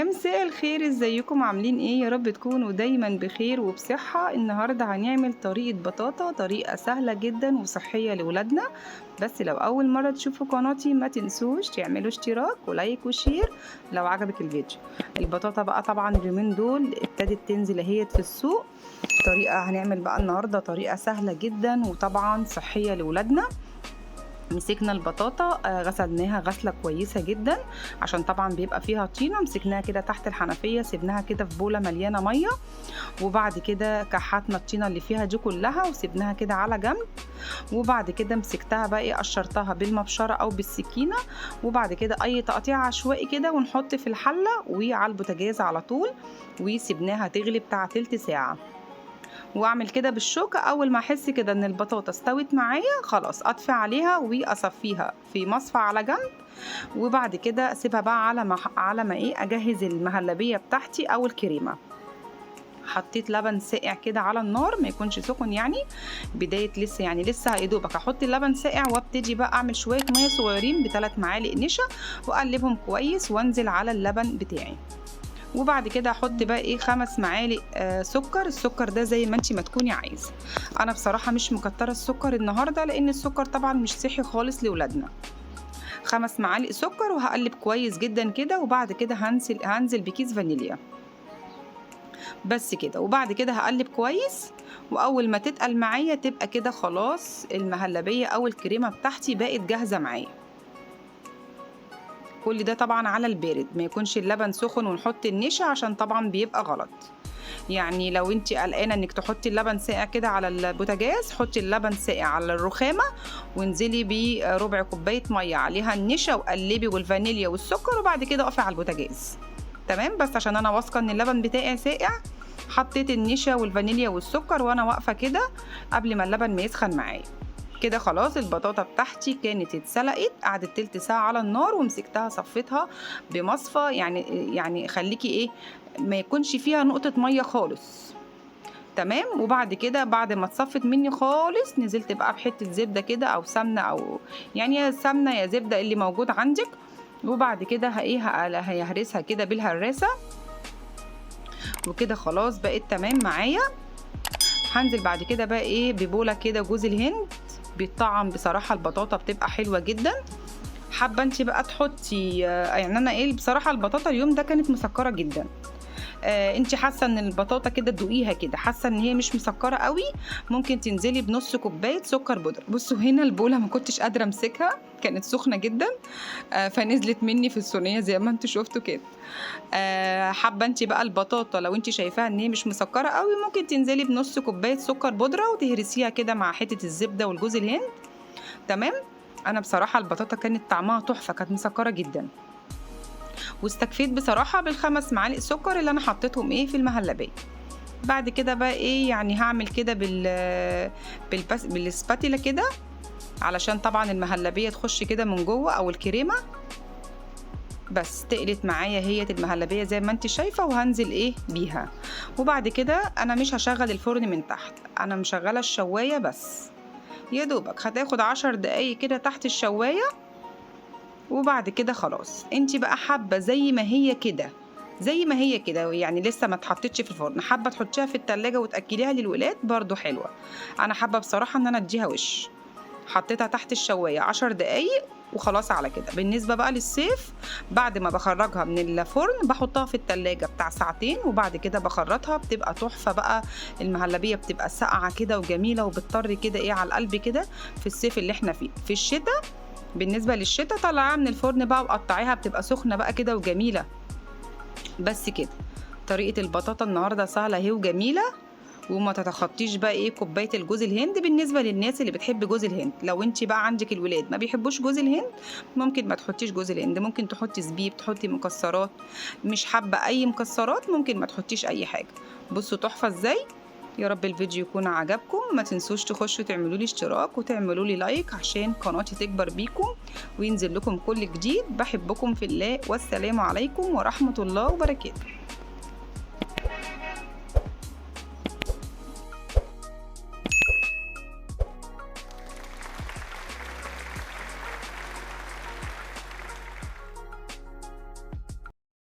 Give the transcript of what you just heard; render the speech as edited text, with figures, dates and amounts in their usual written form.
يا مساء الخير، ازيكم عاملين ايه؟ يا رب تكونوا دايما بخير وبصحة. النهاردة هنعمل طريقة بطاطا، طريقة سهلة جدا وصحية لولادنا. بس لو اول مرة تشوفوا قناتي ما تنسوش تعملوا اشتراك ولايك وشير لو عجبك الفيديو. البطاطا بقى طبعا اليومين دول ابتدت تنزل اهيت في السوق. هنعمل بقى النهاردة طريقة سهلة جدا وطبعا صحية لولادنا. مسكنا البطاطا غسلناها غسله كويسه جدا عشان طبعا بيبقى فيها طينه. مسكناها كده تحت الحنفيه، سيبناها كده في بوله مليانه ميه، وبعد كده كحتنا الطينه اللي فيها دي كلها وسيبناها كده على جنب. وبعد كده مسكتها بقى قشرتها بالمبشره او بالسكينه، وبعد كده اي تقطيع عشوائي كده ونحط في الحله وعلى البوتاجاز على طول، وسيبناها تغلي بتاع تلت ساعه. واعمل كده بالشوكة. اول ما احس كده ان البطاطا استوت معايا خلاص اطفي عليها واصفيها في مصفى على جنب. وبعد كده اسيبها بقى على ما اجهز المهلبية بتاعتي او الكريمة. حطيت لبن ساقع كده على النار، ما يكونش سخن يعني، بداية لسه يا دوبك احط اللبن ساقع وابتدي بقى اعمل شوية مية صغيرين ب3 معالق نشا واقلبهم كويس وانزل على اللبن بتاعي. وبعد كده احط بقى 5 معالق سكر. السكر ده زي ما انتي ما تكوني عايزه. انا بصراحه مش مكتره السكر النهارده لان السكر طبعا مش صحي خالص لاولادنا. 5 معالق سكر وهقلب كويس جدا كده، وبعد كده هنزل بكيس فانيليا بس كده. وبعد كده هقلب كويس، واول ما تتقل معايا تبقى كده خلاص المهلبيه او الكريمه بتاعتي بقت جاهزه معايا. كل ده طبعا على البارد، ما يكونش اللبن سخن ونحط النشا عشان طبعا بيبقى غلط. يعني لو انت قلقانه انك تحطي اللبن ساقع كده على البوتاجاز، حطي اللبن ساقع على الرخامه وانزلي بربع كوبايه ميه عليها النشا وقلبي والفانيليا والسكر، وبعد كده اقفي على البوتاجاز. تمام. بس عشان انا واثقه ان اللبن بتاعي ساقع حطيت النشا والفانيليا والسكر وانا واقفه كده قبل ما اللبن ما يسخن معايا. كده خلاص البطاطا بتاعتي كانت اتسلقت، قعدت تلت ساعة على النار ومسكتها صفيتها بمصفى. يعني خليكي ما يكونش فيها نقطة مية خالص. تمام. وبعد كده بعد ما اتصفت مني خالص نزلت بقى بحتة زبدة كده او سمنة، او يعني يا سمنة يا زبدة اللي موجود عندك. وبعد كده هيهرسها كده بالهراسة، وكده خلاص بقت تمام معايا. هنزل بعد كده بقى ببولة كده جوز الهند، بيطعم بصراحة البطاطا بتبقى حلوة جدا. حابة انت بقى تحطي يعني انا بصراحة البطاطا اليوم ده كانت مسكرة جدا. انت حاسة ان البطاطا كده تدوقيها كده حاسة ان هي مش مسكرة قوي، ممكن تنزلي بنص كوباية سكر بودرة. بصوا هنا البولة ما كنتش قادرة امسكها، كانت سخنة جدا فنزلت مني في الصينية زي ما انتوا شفتوا كده. حابة انت بقى البطاطا لو انت شايفاها ان هي مش مسكرة قوي، ممكن تنزلي بنص كوباية سكر بودرة وتهرسيها كده مع حتة الزبدة والجوز الهند. تمام. انا بصراحة البطاطا كانت طعمها تحفة، كانت مسكرة جدا، واستكفيت بصراحة بال5 معالق سكر اللي انا حطيتهم في المهلبية. بعد كده بقى يعني هعمل كده بالسباتيلا كده علشان طبعا المهلبية تخش كده من جوه او الكريمة. بس تقلت معايا هي المهلبية زي ما انت شايفة، وهنزل بيها. وبعد كده انا مش هشغل الفرن من تحت، انا مشغلة الشواية بس، يا دوبك هتاخد 10 دقايق كده تحت الشواية. وبعد كده خلاص انت بقى حابة زي ما هي كده يعني لسه ما اتحطتش في الفرن، حابة تحطيها في التلاجة وتأكليها للولاد برضو حلوة. انا حابة بصراحة ان انا اديها وش، حطيتها تحت الشواية 10 دقايق وخلاص. على كده بالنسبة بقى للصيف، بعد ما بخرجها من الفرن بحطها في التلاجة بتاع ساعتين، وبعد كده بخرطها بتبقى تحفة بقى. المهلبية بتبقى ساقعة كده وجميلة وبتطري كده على القلب كده في الصيف اللي احنا فيه. في الشتاء بالنسبة للشتاء طلعها من الفرن بقى وقطعيها بتبقى سخنة بقى كده وجميلة. بس كده طريقة البطاطا النهاردة سهلة اهي وجميلة. وما تتخطيش بقى كوبايه الجوز الهند بالنسبه للناس اللي بتحب جوز الهند. لو انت بقى عندك الولاد ما بيحبوش جوز الهند ممكن ما تحطيش جوز الهند، ممكن تحطي زبيب، تحطي مكسرات. مش حابه اي مكسرات ممكن ما تحطيش اي حاجه. بصوا تحفه ازاي. يا رب الفيديو يكون عجبكم. ما تنسوش تخشوا تعملوا لي اشتراك وتعملوا لي لايك عشان قناتي تكبر بيكم وينزل لكم كل جديد. بحبكم في الله، والسلام عليكم ورحمه الله وبركاته.